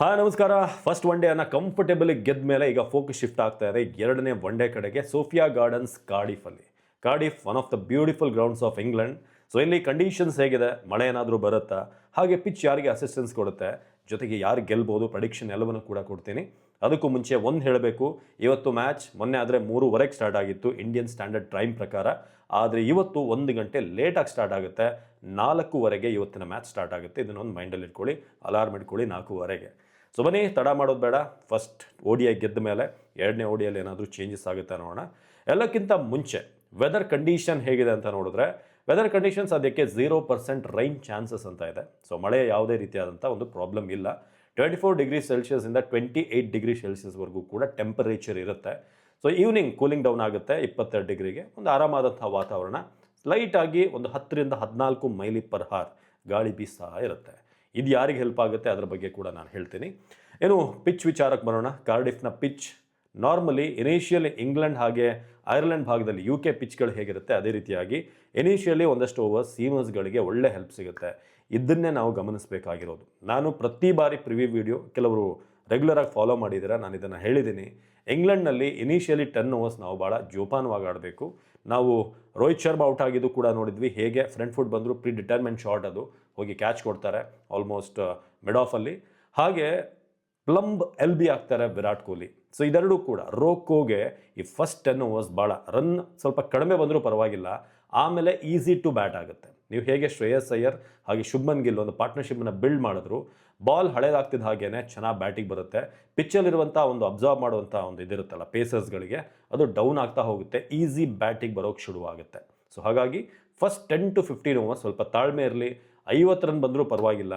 Hi ನಮಸ್ಕಾರ. First one day ಅನ್ನ ಕಂಫರ್ಟೇಬಲಿ ಗೆದ್ದ ಮೇಲೆ ಈಗ ಫೋಕಸ್ ಶಿಫ್ಟ್ ಆಗ್ತಾ ಇದೆ ಎರಡನೇ ಒನ್ ಡೇ ಕಡೆಗೆ. ಸೋಫಿಯಾ ಗಾರ್ಡನ್ಸ್ ಕಾರ್ಡಿಫಲ್ಲಿ. Cardiff one of the beautiful grounds of England. So ಇಲ್ಲಿ ಕಂಡೀಷನ್ಸ್ ಹೇಗಿದೆ, ಮಳೆ ಏನಾದರೂ ಬರುತ್ತಾ, ಹಾಗೆ ಪಿಚ್ ಯಾರಿಗೆ ಅಸಿಸ್ಟೆನ್ಸ್ ಕೊಡುತ್ತೆ, ಜೊತೆಗೆ ಯಾರು ಗೆಲ್ಬೋದು, ಪ್ರೆಡಿಕ್ಷನ್ ಎಲ್ಲವನ್ನು ಕೂಡ ಕೊಡ್ತೀನಿ. ಅದಕ್ಕೂ ಮುಂಚೆ ಒಂದು ಹೇಳಬೇಕು, ಇವತ್ತು ಮ್ಯಾಚ್ ಮೊನ್ನೆ ಆದರೆ 3:30 ಸ್ಟಾರ್ಟ್ ಆಗಿತ್ತು ಇಂಡಿಯನ್ ಸ್ಟ್ಯಾಂಡರ್ಡ್ ಟೈಮ್ ಪ್ರಕಾರ. ಆದರೆ ಇವತ್ತು 1 ಗಂಟೆ ಲೇಟಾಗಿ ಸ್ಟಾರ್ಟ್ ಆಗುತ್ತೆ. 4:15ಗೆ ಇವತ್ತಿನ ಮ್ಯಾಚ್ ಸ್ಟಾರ್ಟ್ ಆಗುತ್ತೆ. ಇದನ್ನೊಂದು ಮೈಂಡಲ್ಲಿ ಇಟ್ಕೊಳ್ಳಿ, ಅಲಾರ್ಮ್ ಇಟ್ಕೊಳ್ಳಿ 4:15ಗೆ. ಸೊ ಬನ್ನಿ, ತಡ ಮಾಡೋದು ಬೇಡ. ಫಸ್ಟ್ ODI ಗೆದ್ದ ಮೇಲೆ ಎರಡನೇ ODIಯಲ್ಲಿ ಏನಾದರೂ ಚೇಂಜಸ್ ಆಗುತ್ತೆ ನೋಡೋಣ. ಎಲ್ಲಕ್ಕಿಂತ ಮುಂಚೆ ವೆದರ್ ಕಂಡೀಷನ್ ಹೇಗಿದೆ ಅಂತ ನೋಡಿದ್ರೆ, ವೆದರ್ ಕಂಡೀಷನ್ ಸದ್ಯಕ್ಕೆ 0% ರೈನ್ ಚಾನ್ಸಸ್ ಅಂತ ಇದೆ. ಸೊ ಮಳೆ ಯಾವುದೇ ರೀತಿಯಾದಂಥ ಒಂದು ಪ್ರಾಬ್ಲಮ್ ಇಲ್ಲ. 24 ಡಿಗ್ರಿ ಸೆಲ್ಸಿಯಸ್ಸಿಂದ 28 ಡಿಗ್ರಿ ಸೆಲ್ಸಿಯಸ್ವರೆಗೂ ಕೂಡ ಟೆಂಪರೇಚರ್ ಇರುತ್ತೆ. ಸೊ ಈವ್ನಿಂಗ್ ಕೂಲಿಂಗ್ ಡೌನ್ ಆಗುತ್ತೆ 22 ಡಿಗ್ರಿಗೆ. ಒಂದು ಆರಾಮಾದಂಥ ವಾತಾವರಣ, ಲೈಟಾಗಿ ಒಂದು 10ರಿಂದ 14 ಮೈಲಿ ಪರ್ ಹಾರ್ ಗಾಳಿ ಬೀಸ್ತಾ ಇರುತ್ತೆ. ಇದು ಯಾರಿಗೆ ಹೆಲ್ಪ್ ಆಗುತ್ತೆ ಅದರ ಬಗ್ಗೆ ಕೂಡ ನಾನು ಹೇಳ್ತೀನಿ. ಏನು ಪಿಚ್ ವಿಚಾರಕ್ಕೆ ಬರೋಣ. ಕಾರ್ಡಿಫ್ನ ಪಿಚ್ ನಾರ್ಮಲಿ ಇನಿಷಿಯಲಿ ಇಂಗ್ಲೆಂಡ್ ಹಾಗೆ ಐರ್ಲೆಂಡ್ ಭಾಗದಲ್ಲಿ UK ಪಿಚ್ಗಳು ಹೇಗಿರುತ್ತೆ ಅದೇ ರೀತಿಯಾಗಿ ಇನಿಷಿಯಲಿ ಒಂದಷ್ಟು ಓವರ್ ಸೀಮರ್ಸ್ಗಳಿಗೆ ಒಳ್ಳೆ ಹೆಲ್ಪ್ ಸಿಗುತ್ತೆ. ಇದನ್ನೇ ನಾವು ಗಮನಿಸಬೇಕಾಗಿರೋದು. ನಾನು ಪ್ರತಿ ಬಾರಿ ಪ್ರಿವ್ಯೂ ವಿಡಿಯೋ ಕೆಲವರು ರೆಗ್ಯುಲರಾಗಿ ಫಾಲೋ ಮಾಡಿದ್ದೀರಾ, ನಾನು ಇದನ್ನು ಹೇಳಿದ್ದೀನಿ. ಇಂಗ್ಲೆಂಡ್ನಲ್ಲಿ ಇನಿಷಿಯಲಿ 10 ಓವರ್ಸ್ ನಾವು ಭಾಳ ಜೋಪಾನವಾಗಿ ಆಡಬೇಕು. ನಾವು ರೋಹಿತ್ ಶರ್ಮಾ ಔಟ್ ಆಗಿದ್ದು ಕೂಡ ನೋಡಿದ್ವಿ. ಹೇಗೆ ಫ್ರಂಟ್ ಫುಟ್ ಬಂದರೂ ಪ್ರೀ ಡಿಟರ್ಮೆಂಟ್ ಶಾಟ್, ಅದು ಹೋಗಿ ಕ್ಯಾಚ್ ಕೊಡ್ತಾರೆ ಆಲ್ಮೋಸ್ಟ್ ಮಿಡ್ ಆಫಲ್ಲಿ. ಹಾಗೆ ಪ್ಲಂಬ್ LB ಆಗ್ತಾರೆ ವಿರಾಟ್ ಕೊಹ್ಲಿ. ಸೊ ಇದೆರಡೂ ಕೂಡ ರೋಕೋಗೆ ಈ ಫಸ್ಟ್ 10 ಓವರ್ಸ್ ಭಾಳ ರನ್ ಸ್ವಲ್ಪ ಕಡಿಮೆ ಬಂದರೂ ಪರವಾಗಿಲ್ಲ, ಆಮೇಲೆ ಈಸಿ ಟು ಬ್ಯಾಟ್ ಆಗುತ್ತೆ. ನೀವು ಹೇಗೆ ಶ್ರೇಯಸ್ ಅಯ್ಯರ್ ಹಾಗೆ ಶುಭ್ಮನ್ ಗಿಲ್ ಒಂದು ಪಾರ್ಟ್ನರ್ಶಿಪ್ನ ಬಿಲ್ಡ್ ಮಾಡಿದ್ರು, ಬಾಲ್ ಹಳೇದಾಗ್ತಿದ್ದ ಹಾಗೇನೆ ಚೆನ್ನಾಗಿ ಬ್ಯಾಟಿಂಗ್ ಬರುತ್ತೆ. ಪಿಚ್ಚಲ್ಲಿರುವಂಥ ಒಂದು ಅಬ್ಸರ್ವ್ ಮಾಡುವಂಥ ಒಂದು ಇದಿರುತ್ತಲ್ಲ ಪೇಸರ್ಸ್ಗಳಿಗೆ, ಅದು ಡೌನ್ ಆಗ್ತಾ ಹೋಗುತ್ತೆ, ಈಸಿ ಬ್ಯಾಟಿಂಗ್ ಬರೋಕ್ಕೆ ಶುರುವಾಗುತ್ತೆ. ಸೊ ಹಾಗಾಗಿ ಫಸ್ಟ್ 10 to 15 ಓವರ್ಸ್ ಸ್ವಲ್ಪ ತಾಳ್ಮೆ ಇರಲಿ. 50 ರನ್ ಬಂದರೂ ಪರವಾಗಿಲ್ಲ.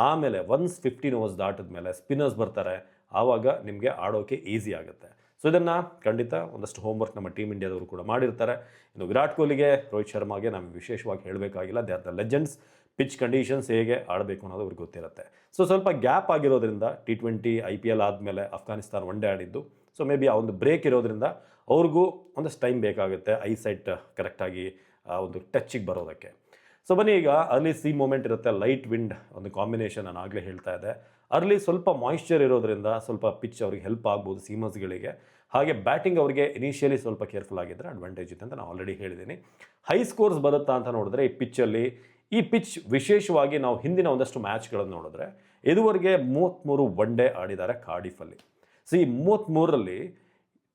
ಆಮೇಲೆ ಒನ್ಸ್ 15 ಓವರ್ಸ್ ದಾಟಿದ ಮೇಲೆ ಸ್ಪಿನ್ನರ್ಸ್ ಬರ್ತಾರೆ, ಆವಾಗ ನಿಮಗೆ ಆಡೋಕ್ಕೆ ಈಸಿ ಆಗುತ್ತೆ. ಸೊ ಇದನ್ನು ಖಂಡಿತ ಒಂದಷ್ಟು ಹೋಮ್ವರ್ಕ್ ನಮ್ಮ ಟೀಮ್ ಇಂಡಿಯಾದವರು ಕೂಡ ಮಾಡಿರ್ತಾರೆ. ಇನ್ನು ವಿರಾಟ್ ಕೊಹ್ಲಿಗೆ, ರೋಹಿತ್ ಶರ್ಮಾಗೆ ನಮಗೆ ವಿಶೇಷವಾಗಿ ಹೇಳಬೇಕಾಗಿಲ್ಲ. They are the legends. Pitch conditions ಹೇಗೆ ಆಡಬೇಕು ಅನ್ನೋದು ಅವ್ರಿಗೆ ಗೊತ್ತಿರುತ್ತೆ. ಸೊ ಸ್ವಲ್ಪ ಗ್ಯಾಪ್ ಆಗಿರೋದ್ರಿಂದ T20 IPL ಆದಮೇಲೆ ಅಫ್ಘಾನಿಸ್ತಾನ ಒನ್ ಡೇ ಆಡಿದ್ದು. ಸೊ ಮೇ ಬಿ ಆ ಒಂದು ಬ್ರೇಕ್ ಇರೋದ್ರಿಂದ ಅವ್ರಿಗೂ ಒಂದಷ್ಟು ಟೈಮ್ ಬೇಕಾಗುತ್ತೆ ಐಸೈಟ್ ಕರೆಕ್ಟಾಗಿ ಒಂದು ಟಚ್ಚಿಗೆ ಬರೋದಕ್ಕೆ. ಸೊ ಬನ್ನಿ, ಈಗ ಅರ್ಲಿ ಸಿ ಮೂಮೆಂಟ್ ಇರುತ್ತೆ, ಲೈಟ್ ವಿಂಡ್ ಒಂದು ಕಾಂಬಿನೇಷನ್ ನಾನು ಆಗಲೇ ಹೇಳ್ತಾ ಇದ್ದೆ. ಅರ್ಲಿ ಸ್ವಲ್ಪ ಮಾಯಿಶ್ಚರ್ ಇರೋದ್ರಿಂದ ಸ್ವಲ್ಪ ಪಿಚ್ ಅವ್ರಿಗೆ ಹೆಲ್ಪ್ ಆಗ್ಬೋದು ಸೀಮರ್ಸ್ಗಳಿಗೆ. ಹಾಗೆ ಬ್ಯಾಟಿಂಗ್ ಅವರಿಗೆ ಇನಿಷಿಯಲಿ ಸ್ವಲ್ಪ ಕೇರ್ಫುಲ್ ಆಗಿದ್ದರೆ ಅಡ್ವಾಂಟೇಜ್ ಇದೆ ಅಂತ ನಾನು ಆಲ್ರೆಡಿ ಹೇಳಿದ್ದೀನಿ. ಹೈ ಸ್ಕೋರ್ಸ್ ಬರುತ್ತಾ ಅಂತ ನೋಡಿದ್ರೆ ಈ ಪಿಚ್ಚಲ್ಲಿ, ಈ ಪಿಚ್ ವಿಶೇಷವಾಗಿ ನಾವು ಹಿಂದಿನ ಒಂದಷ್ಟು ಮ್ಯಾಚ್ಗಳನ್ನು ನೋಡಿದ್ರೆ ಇದುವರೆಗೆ 33 ಒನ್ ಡೇ ಆಡಿದ್ದಾರೆ ಕಾರ್ಡಿಫಲ್ಲಿ. ಸೊ ಈ 33ರಲ್ಲಿ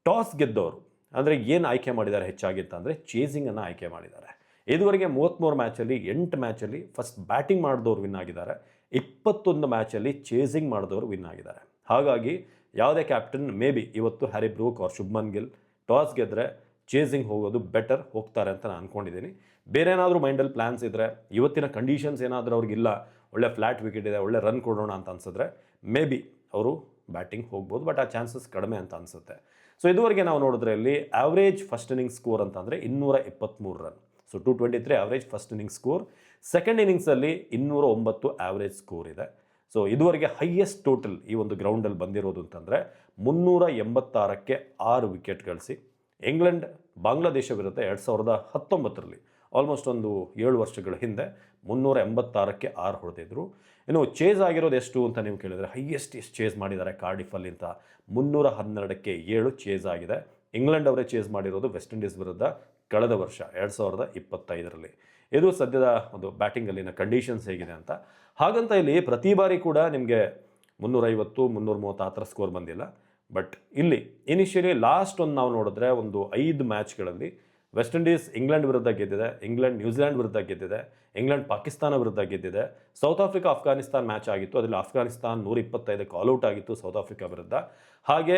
ಟಾಸ್ ಗೆದ್ದವರು ಅಂದರೆ ಏನು ಆಯ್ಕೆ ಮಾಡಿದ್ದಾರೆ ಹೆಚ್ಚಾಗಿತ್ತು ಅಂದರೆ ಚೇಸಿಂಗನ್ನು ಆಯ್ಕೆ ಮಾಡಿದ್ದಾರೆ. ಇದುವರೆಗೆ 33 ಮ್ಯಾಚಲ್ಲಿ 8 ಮ್ಯಾಚಲ್ಲಿ ಫಸ್ಟ್ ಬ್ಯಾಟಿಂಗ್ ಮಾಡಿದವರು ವಿನ್ ಆಗಿದ್ದಾರೆ. 21 ಮ್ಯಾಚಲ್ಲಿ ಚೇಸಿಂಗ್ ಮಾಡಿದವರು ವಿನ್ ಆಗಿದ್ದಾರೆ. ಹಾಗಾಗಿ ಯಾವುದೇ ಕ್ಯಾಪ್ಟನ್ ಮೇ ಬಿ ಇವತ್ತು ಹ್ಯಾರಿ ಬ್ರೂಕ್ ಅವ್ರ ಶುಭ್ಮನ್ ಗಿಲ್ ಟಾಸ್ ಗೆದ್ದರೆ ಚೇಸಿಂಗ್ ಹೋಗೋದು ಬೆಟರ್, ಹೋಗ್ತಾರೆ ಅಂತ ನಾನು ಅಂದ್ಕೊಂಡಿದ್ದೀನಿ. ಬೇರೆ ಏನಾದರೂ ಮೈಂಡಲ್ಲಿ ಪ್ಲ್ಯಾನ್ಸ್ ಇದ್ದರೆ, ಇವತ್ತಿನ ಕಂಡೀಷನ್ಸ್ ಏನಾದರೂ ಅವ್ರಿಗಿಲ್ಲ, ಒಳ್ಳೆ ಫ್ಲ್ಯಾಟ್ ವಿಕೆಟ್ ಇದೆ, ಒಳ್ಳೆ ರನ್ ಕೊಡೋಣ ಅಂತ ಅನ್ಸಿದ್ರೆ ಮೇ ಬಿ ಅವರು ಬ್ಯಾಟಿಂಗ್ ಹೋಗ್ಬೋದು. ಬಟ್ ಆ ಚಾನ್ಸಸ್ ಕಡಿಮೆ ಅಂತ ಅನಿಸುತ್ತೆ. ಸೊ ಇದುವರೆಗೆ ನಾವು ನೋಡಿದ್ರೆ ಇಲ್ಲಿ ಆವ್ರೇಜ್ ಫಸ್ಟ್ ಇನ್ನಿಂಗ್ಸ್ ಸ್ಕೋರ್ ಅಂತಂದರೆ 223 run. So 223 average first innings score. Second ಇನ್ನಿಂಗ್ಸಲ್ಲಿ 209 ಆವ್ರೇಜ್ ಸ್ಕೋರ್ ಇದೆ. ಸೊ ಇದುವರೆಗೆ ಹೈಯೆಸ್ಟ್ ಟೋಟಲ್ ಈ ಒಂದು ಗ್ರೌಂಡಲ್ಲಿ ಬಂದಿರೋದು ಅಂತಂದರೆ 386ಕ್ಕೆ 6 ವಿಕೆಟ್ ಗಳಿಸಿ ಇಂಗ್ಲೆಂಡ್ ಬಾಂಗ್ಲಾದೇಶ ವಿರುದ್ಧ 2019ರಲ್ಲಿ ಆಲ್ಮೋಸ್ಟ್ ಒಂದು 7 ವರ್ಷಗಳ ಹಿಂದೆ 386ಕ್ಕೆ 6 ಹೊಡೆದಿದ್ರು. ಇನ್ನು ಚೇಸ್ ಆಗಿರೋದು ಎಷ್ಟು ಅಂತ ನೀವು ಕೇಳಿದರೆ, ಹೈಯೆಸ್ಟ್ ಎಷ್ಟು ಚೇಸ್ ಮಾಡಿದ್ದಾರೆ ಕಾರ್ಡಿಫಲ್ಲಿ ಅಂತ 312ಕ್ಕೆ 7 ಚೇಸ್ ಆಗಿದೆ. ಇಂಗ್ಲೆಂಡ್ ಅವರೇ ಚೇಸ್ ಮಾಡಿರೋದು ವೆಸ್ಟ್ ಇಂಡೀಸ್ ವಿರುದ್ಧ ಕಳೆದ ವರ್ಷ 2025ರಲ್ಲಿ. ಇದು ಸದ್ಯದ ಒಂದು ಬ್ಯಾಟಿಂಗಲ್ಲಿನ ಕಂಡೀಷನ್ಸ್ ಹೇಗಿದೆ ಅಂತ. ಹಾಗಂತ ಇಲ್ಲಿ ಪ್ರತಿ ಬಾರಿ ಕೂಡ ನಿಮಗೆ 350 330 ಆ ಥರ ಸ್ಕೋರ್ ಬಂದಿಲ್ಲ. ಬಟ್ ಇಲ್ಲಿ ಇನಿಷಿಯಲಿ ಲಾಸ್ಟ್ ಒಂದು ನಾವು ನೋಡಿದ್ರೆ ಒಂದು 5 ಮ್ಯಾಚ್ಗಳಲ್ಲಿ ವೆಸ್ಟ್ ಇಂಡೀಸ್ ಇಂಗ್ಲೆಂಡ್ ವಿರುದ್ಧ ಗೆದ್ದಿದೆ, ಇಂಗ್ಲೆಂಡ್ ನ್ಯೂಜಿಲ್ಯಾಂಡ್ ವಿರುದ್ಧ ಗೆದ್ದಿದೆ, ಇಂಗ್ಲೆಂಡ್ ಪಾಕಿಸ್ತಾನ ವಿರುದ್ಧ ಗೆದ್ದಿದೆ, ಸೌತ್ ಆಫ್ರಿಕಾ ಅಫ್ಘಾನಿಸ್ತಾನ್ ಮ್ಯಾಚ್ ಆಗಿತ್ತು, ಅದರಲ್ಲಿ ಅಫ್ಘಾನಿಸ್ತಾನ್ 125ಕ್ಕೆ ಆಲ್ಔಟ್ ಆಗಿತ್ತು ಸೌತ್ ಆಫ್ರಿಕಾ ವಿರುದ್ಧ. ಹಾಗೆ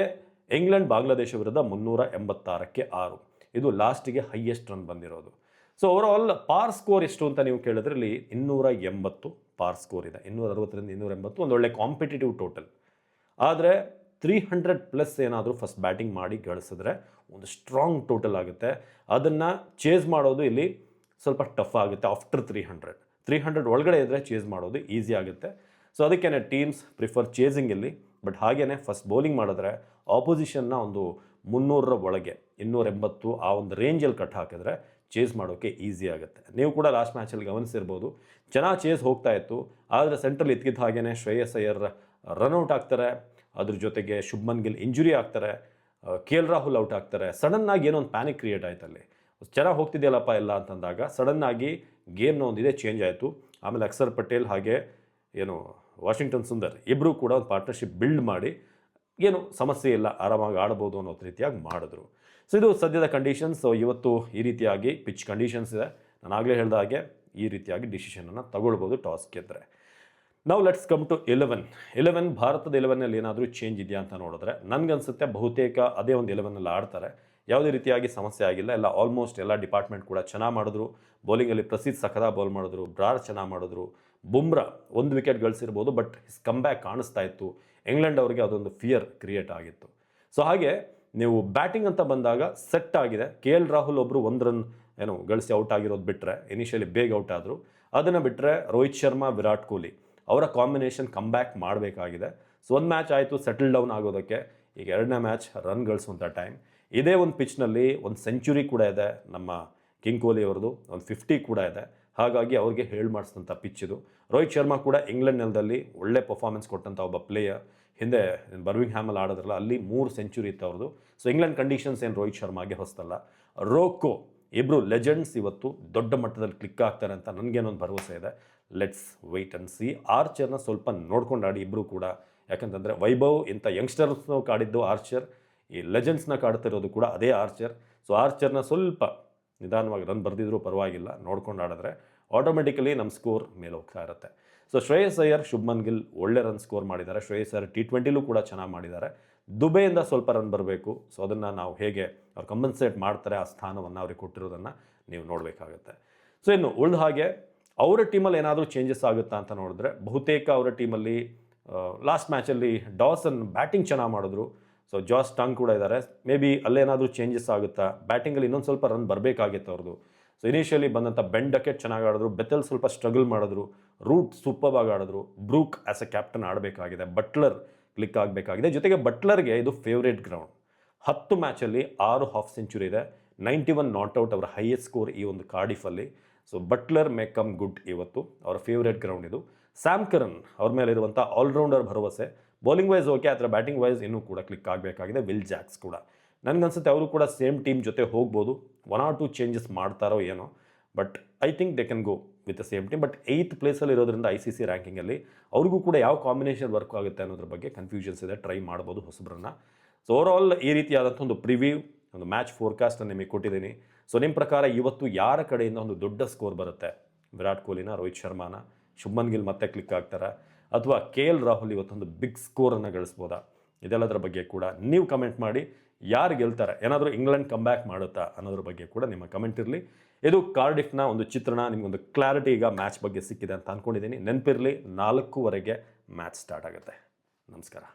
ಇಂಗ್ಲೆಂಡ್ ಬಾಂಗ್ಲಾದೇಶ ವಿರುದ್ಧ 386ಕ್ಕೆ 6. ಇದು ಲಾಸ್ಟಿಗೆ ಹೈಯೆಸ್ಟ್ ರನ್ ಬಂದಿರೋದು. ಸೊ ಓವರಾಲ್ ಪಾರ್ ಸ್ಕೋರ್ ಎಷ್ಟು ಅಂತ ನೀವು ಕೇಳಿದ್ರಲ್ಲಿ 280 ಪಾರ್ ಸ್ಕೋರ್ ಇದೆ. 260ರಿಂದ 280 ಒಂದು ಒಳ್ಳೆ ಕಾಂಪಿಟೇಟಿವ್ ಟೋಟಲ್. ಆದರೆ 300+ ಏನಾದರೂ ಫಸ್ಟ್ ಬ್ಯಾಟಿಂಗ್ ಮಾಡಿ ಗಳಿಸಿದ್ರೆ ಒಂದು ಸ್ಟ್ರಾಂಗ್ ಟೋಟಲ್ ಆಗುತ್ತೆ. ಅದನ್ನು ಚೇಸ್ ಮಾಡೋದು ಇಲ್ಲಿ ಸ್ವಲ್ಪ ಟಫ್ ಆಗುತ್ತೆ. ಆಫ್ಟರ್ 300 ಒಳಗಡೆ ಇದ್ದರೆ ಚೇಸ್ ಮಾಡೋದು ಈಸಿ ಆಗುತ್ತೆ. ಸೊ ಅದಕ್ಕೇ ಟೀಮ್ಸ್ ಪ್ರಿಫರ್ ಚೇಸಿಂಗ್ ಇಲ್ಲಿ. ಬಟ್ ಹಾಗೇ ಫಸ್ಟ್ ಬೌಲಿಂಗ್ ಮಾಡಿದ್ರೆ ಆಪೋಸಿಷನ್ನ ಒಂದು 300ರ ಒಳಗೆ 280 ಆ ಒಂದು ರೇಂಜಲ್ಲಿ ಕಟ್ ಹಾಕಿದ್ರೆ ಚೇಸ್ ಮಾಡೋಕ್ಕೆ ಈಸಿ ಆಗುತ್ತೆ. ನೀವು ಕೂಡ ಲಾಸ್ಟ್ ಮ್ಯಾಚಲ್ಲಿ ಗಮನಿಸಿರ್ಬೋದು, ಚೆನ್ನಾಗಿ ಚೇಸ್ ಹೋಗ್ತಾ ಇತ್ತು. ಆದರೆ ಸೆಂಟ್ರಲ್ ಇದ್ಕಿದ್ದ ಹಾಗೇ ಶ್ರೇಯಸ್ ಅಯ್ಯರ್ ರನ್ಔಟ್ ಆಗ್ತಾರೆ. ಅದ್ರ ಜೊತೆಗೆ ಶುಭ್ಮನ್ ಗಿಲ್ ಇಂಜುರಿ ಆಗ್ತಾರೆ, ಕೆ ಎಲ್ ರಾಹುಲ್ ಔಟ್ ಆಗ್ತಾರೆ. ಸಡನ್ನಾಗಿ ಏನೋ ಒಂದು ಪ್ಯಾನಿಕ್ ಕ್ರಿಯೇಟ್ ಆಯ್ತು ಅಲ್ಲಿ. ಚೆನ್ನಾಗಿ ಹೋಗ್ತಿದೆಯಲ್ಲಪ್ಪ ಎಲ್ಲ ಅಂತಂದಾಗ ಸಡನ್ನಾಗಿ ಗೇಮ್ನ ಒಂದು ಇದೇ ಚೇಂಜ್ ಆಯಿತು. ಆಮೇಲೆ ಅಕ್ಷರ್ ಪಟೇಲ್ ಹಾಗೆ ಏನು ವಾಷಿಂಗ್ಟನ್ ಸುಂದರ್ ಇಬ್ಬರು ಕೂಡ ಒಂದು ಪಾರ್ಟ್ನರ್ಶಿಪ್ ಬಿಲ್ಡ್ ಮಾಡಿ ಏನು ಸಮಸ್ಯೆ ಇಲ್ಲ, ಆರಾಮಾಗಿ ಆಡ್ಬೋದು ಅನ್ನೋ ರೀತಿಯಾಗಿ ಮಾಡಿದ್ರು. ಸೊ ಇದು ಸದ್ಯದ ಕಂಡೀಷನ್ಸ್. ಸೊ ಇವತ್ತು ಈ ರೀತಿಯಾಗಿ ಪಿಚ್ ಕಂಡೀಷನ್ಸ್ ಇದೆ. ನಾನು ಆಗಲೇ ಹೇಳಿದ ಹಾಗೆ ಈ ರೀತಿಯಾಗಿ ಡಿಸಿಷನನ್ನು ತಗೊಳ್ಬೋದು ಟಾಸ್ ಗೆದ್ದರೆ. ನಾವು ಲೆಟ್ಸ್ ಕಮ್ ಟು 11 ಭಾರತದ 11ನಲ್ಲಿ ಏನಾದರೂ ಚೇಂಜ್ ಇದೆಯಾ ಅಂತ ನೋಡಿದ್ರೆ ನನಗನ್ಸುತ್ತೆ ಬಹುತೇಕ ಅದೇ ಒಂದು 11ನಲ್ಲಿ ಆಡ್ತಾರೆ. ಯಾವುದೇ ರೀತಿಯಾಗಿ ಸಮಸ್ಯೆ ಆಗಿಲ್ಲ. ಎಲ್ಲ ಆಲ್ಮೋಸ್ಟ್ ಎಲ್ಲ ಡಿಪಾರ್ಟ್ಮೆಂಟ್ ಕೂಡ ಚೆನ್ನಾಗಿ ಮಾಡಿದ್ರು. ಬೌಲಿಂಗಲ್ಲಿ ಪ್ರಸಿದ್ಧ ಸಖದ ಬೌಲ್ ಮಾಡಿದ್ರು, ಬ್ರಾರ್ ಚೆನ್ನಾಗಿ ಮಾಡಿದ್ರು, ಬುಮ್ರಾ 1 ವಿಕೆಟ್ ಗಳಿಸಿರ್ಬೋದು, ಬಟ್ ಹಿಸ್ ಕಮ್ ಬ್ಯಾಕ್ ಕಾಣಿಸ್ತಾ ಇತ್ತು. ಇಂಗ್ಲೆಂಡ್ ಅವರಿಗೆ ಅದೊಂದು ಫಿಯರ್ ಕ್ರಿಯೇಟ್ ಆಗಿತ್ತು. ಸೊ ಹಾಗೆ ನೀವು ಬ್ಯಾಟಿಂಗ್ ಅಂತ ಬಂದಾಗ ಸೆಟ್ ಆಗಿದೆ. ಕೆ ಎಲ್ ರಾಹುಲ್ ಒಬ್ಬರು 1 ರನ್ ಗಳಿಸಿ ಔಟ್ ಆಗಿರೋದು ಬಿಟ್ಟರೆ, ಇನಿಷಿಯಲಿ ಬೇಗ ಔಟ್ ಆದರು. ಅದನ್ನು ಬಿಟ್ಟರೆ ರೋಹಿತ್ ಶರ್ಮಾ, ವಿರಾಟ್ ಕೊಹ್ಲಿ ಅವರ ಕಾಂಬಿನೇಷನ್ ಕಮ್ ಬ್ಯಾಕ್ ಮಾಡಬೇಕಾಗಿದೆ. ಸೊ ಒಂದು ಮ್ಯಾಚ್ ಆಯಿತು ಸೆಟಲ್ ಡೌನ್ ಆಗೋದಕ್ಕೆ. ಈಗ 2ನೇ ಮ್ಯಾಚ್ ರನ್ ಗಳಿಸುವಂಥ ಟೈಮ್. ಇದೇ ಒಂದು ಪಿಚ್ನಲ್ಲಿ ಒಂದು ಸೆಂಚುರಿ ಕೂಡ ಇದೆ ನಮ್ಮ ಕಿಂಗ್ ಕೊಹ್ಲಿ ಅವ್ರದ್ದು, ಒಂದು 50 ಕೂಡ ಇದೆ. ಹಾಗಾಗಿ ಅವ್ರಿಗೆ ಹೇಳಿ ಮಾಡಿಸಿದಂಥ ಪಿಚ್ ಇದು. ರೋಹಿತ್ ಶರ್ಮಾ ಕೂಡ ಇಂಗ್ಲೆಂಡ್ ನೆಲದಲ್ಲಿ ಒಳ್ಳೆ ಪರ್ಫಾರ್ಮೆನ್ಸ್ ಕೊಟ್ಟಂಥ ಒಬ್ಬ ಪ್ಲೇಯರ್. ಹಿಂದೆ ಬರ್ವಿಂಗ್ ಹ್ಯಾಮಲ್ಲಿ ಆಡೋದ್ರಲ್ಲ, ಅಲ್ಲಿ 3 ಸೆಂಚುರಿ ಇತ್ತು ಅವ್ರದ್ದು. ಸೊ ಇಂಗ್ಲೆಂಡ್ ಕಂಡೀಷನ್ಸ್ ಏನು ರೋಹಿತ್ ಶರ್ಮಾಗೆ ಹೊಸ್ತಲ್ಲ. ರೋಕೋ ಇಬ್ಬರು ಲೆಜೆಂಡ್ಸ್ ಇವತ್ತು ದೊಡ್ಡ ಮಟ್ಟದಲ್ಲಿ ಕ್ಲಿಕ್ ಆಗ್ತಾರೆ ಅಂತ ನನಗೇನೊಂದು ಭರವಸೆ ಇದೆ. Let's wait and see. ಆರ್ಚರ್ನ ಸ್ವಲ್ಪ ನೋಡ್ಕೊಂಡು ಆಡಿ ಇಬ್ಬರು ಕೂಡ. ಯಾಕಂತಂದರೆ ವೈಭವ್ ಇಂಥ ಯಂಗ್ಸ್ಟರ್ಸ್ನ ಕಾಡಿದ್ದು ಆರ್ಚರ್, ಈ ಲೆಜೆಂಡ್ಸ್ನ ಕಾಡ್ತಿರೋದು ಕೂಡ ಅದೇ ಆರ್ಚರ್. ಸೊ ಆರ್ಚರ್ನ ಸ್ವಲ್ಪ ನಿಧಾನವಾಗಿ ರನ್ ಬರೆದಿದ್ರು ಪರವಾಗಿಲ್ಲ, ನೋಡ್ಕೊಂಡು ಆಡಿದ್ರೆ ಆಟೋಮೆಟಿಕಲಿ ನಮ್ಮ ಸ್ಕೋರ್ ಮೇಲೆ ಹೋಗ್ತಾ ಇರುತ್ತೆ. ಸೊ ಶ್ರೇಯಸ್ ಅಯ್ಯರ್, ಶುಭ್ಮನ್ ಗಿಲ್ ಒಳ್ಳೆ ರನ್ ಸ್ಕೋರ್ ಮಾಡಿದ್ದಾರೆ. ಶ್ರೇಯಸ್ ಅಯ್ಯರ್ T20ಲೂ ಕೂಡ ಚೆನ್ನಾಗಿ ಮಾಡಿದ್ದಾರೆ. ದುಬೈಯಿಂದ ಸ್ವಲ್ಪ ರನ್ ಬರಬೇಕು. ಸೊ ಅದನ್ನು ನಾವು ಹೇಗೆ ಅವ್ರು ಕಂಪನ್ಸೇಟ್ ಮಾಡ್ತಾರೆ, ಆ ಸ್ಥಾನವನ್ನು ಅವ್ರಿಗೆ ಕೊಟ್ಟಿರೋದನ್ನು ನೀವು ನೋಡಬೇಕಾಗುತ್ತೆ. ಸೊ ಇನ್ನು ಉಳಿದ ಹಾಗೆ ಅವರ ಟೀಮಲ್ಲಿ ಏನಾದರೂ ಚೇಂಜಸ್ ಆಗುತ್ತಾ ಅಂತ ನೋಡಿದ್ರೆ ಬಹುತೇಕ ಅವರ ಟೀಮಲ್ಲಿ ಲಾಸ್ಟ್ ಮ್ಯಾಚಲ್ಲಿ ಡಾಸನ್ ಬ್ಯಾಟಿಂಗ್ ಚೆನ್ನಾಗಿ ಮಾಡಿದ್ರು. ಸೊ ಜಾಸ್ ಟಂಗ್ ಕೂಡ ಇದ್ದಾರೆ. ಮೇ ಬಿ ಅಲ್ಲೇನಾದರೂ ಚೇಂಜಸ್ ಆಗುತ್ತಾ, ಬ್ಯಾಟಿಂಗಲ್ಲಿ ಇನ್ನೊಂದು ಸ್ವಲ್ಪ ರನ್ ಬರಬೇಕಾಗಿತ್ತು ಅವ್ರದ್ದು. ಸೊ ಇನಿಷಿಯಲಿ ಬಂದಂಥ ಬೆನ್ ಡಕೆಟ್ ಚೆನ್ನಾಗಿ ಆಡಿದ್ರು, ಬೆತೆಲ್ ಸ್ವಲ್ಪ ಸ್ಟ್ರಗಲ್ ಮಾಡಿದ್ರು, ರೂಟ್ ಸೂಪರ್ವಾಗಿ ಆಡಿದ್ರು, ಬ್ರೂಕ್ ಆ್ಯಸ್ ಎ ಕ್ಯಾಪ್ಟನ್ ಆಡಬೇಕಾಗಿದೆ, ಬಟ್ಲರ್ ಕ್ಲಿಕ್ ಆಗಬೇಕಾಗಿದೆ. ಜೊತೆಗೆ ಬಟ್ಲರ್ಗೆ ಇದು ಫೇವ್ರೇಟ್ ಗ್ರೌಂಡ್. 10 ಮ್ಯಾಚಲ್ಲಿ 6 ಹಾಫ್ ಸೆಂಚುರಿ ಇದೆ, 91 ನಾಟ್ಔಟ್ ಅವರ ಹೈಯೆಸ್ಟ್ ಸ್ಕೋರ್ ಈ ಒಂದು ಕಾರ್ಡಿಫಲ್ಲಿ. So Buttler may come good ಇವತ್ತು, ಅವರ ಫೇವ್ರೇಟ್ ಗ್ರೌಂಡ್ ಇದು. ಸ್ಯಾಮ್ ಕರನ್ ಅವ್ರ ಮೇಲೆ ಇರುವಂಥ ಆಲ್ರೌಂಡರ್ ಭರವಸೆ. ಬೌಲಿಂಗ್ ವೈಸ್ ಓಕೆ, ಆದರೆ ಬ್ಯಾಟಿಂಗ್ ವೈಸ್ ಇನ್ನೂ ಕೂಡ ಕ್ಲಿಕ್ ಆಗಬೇಕಾಗಿದೆ. ವಿಲ್ ಜಾಕ್ಸ್ ಕೂಡ ನನಗನ್ಸುತ್ತೆ ಅವರು ಕೂಡ ಸೇಮ್ ಟೀಮ್ ಜೊತೆ ಹೋಗ್ಬೋದು. 1 or 2 ಚೇಂಜಸ್ ಮಾಡ್ತಾರೋ ಏನೋ, but I think they can go with the same team. But 8th ಪ್ಲೇಸಲ್ಲಿ ಇರೋದ್ರಿಂದ ICC ರ್ಯಾಂಕಿಂಗಲ್ಲಿ ಅವ್ರಿಗೂ ಕೂಡ ಯಾವ ಕಾಂಬಿನೇಷನ್ ವರ್ಕ್ ಆಗುತ್ತೆ ಅನ್ನೋದ್ರ ಬಗ್ಗೆ ಕನ್ಫ್ಯೂಷನ್ಸ್ ಇದೆ. ಟ್ರೈ ಮಾಡ್ಬೋದು ಹೊಸಬ್ರನ್ನ. ಸೊ ಓವರಾಲ್ ಈ ರೀತಿಯಾದಂಥ ಒಂದು ಪ್ರಿವ್ಯೂ, ಒಂದು ಮ್ಯಾಚ್ ಫೋರ್ಕಾಸ್ಟನ್ನು ನಿಮಗೆ ಕೊಟ್ಟಿದ್ದೀನಿ. ಸೊ ನಿಮ್ಮ ಪ್ರಕಾರ ಇವತ್ತು ಯಾರ ಕಡೆಯಿಂದ ಒಂದು ದೊಡ್ಡ ಸ್ಕೋರ್ ಬರುತ್ತೆ? ವಿರಾಟ್ ಕೊಹ್ಲಿನ, ರೋಹಿತ್ ಶರ್ಮಾನ, ಶುಭ್ಮನ್ ಗಿಲ್ ಮತ್ತೆ ಕ್ಲಿಕ್ ಆಗ್ತಾರಾ, ಅಥವಾ KL ರಾಹುಲ್ ಇವತ್ತೊಂದು ಬಿಗ್ ಸ್ಕೋರನ್ನು ಗಳಿಸ್ಬೋದಾ? ಇದೆಲ್ಲದರ ಬಗ್ಗೆ ಕೂಡ ನೀವು ಕಮೆಂಟ್ ಮಾಡಿ. ಯಾರು ಗೆಲ್ತಾರೆ, ಏನಾದರೂ ಇಂಗ್ಲೆಂಡ್ ಕಮ್ ಬ್ಯಾಕ್ ಮಾಡುತ್ತಾ ಅನ್ನೋದ್ರ ಬಗ್ಗೆ ಕೂಡ ನಿಮ್ಮ ಕಮೆಂಟ್ ಇರಲಿ. ಇದು ಕಾರ್ಡಿಫ್ನ ಒಂದು ಚಿತ್ರಣ, ನಿಮಗೊಂದು ಕ್ಲಾರಿಟಿ ಈಗ ಮ್ಯಾಚ್ ಬಗ್ಗೆ ಸಿಕ್ಕಿದೆ ಅಂತ ಅಂದ್ಕೊಂಡಿದ್ದೀನಿ. ನೆನಪಿರಲಿ, 4:00 ಮ್ಯಾಚ್ ಸ್ಟಾರ್ಟ್ ಆಗುತ್ತೆ. ನಮಸ್ಕಾರ.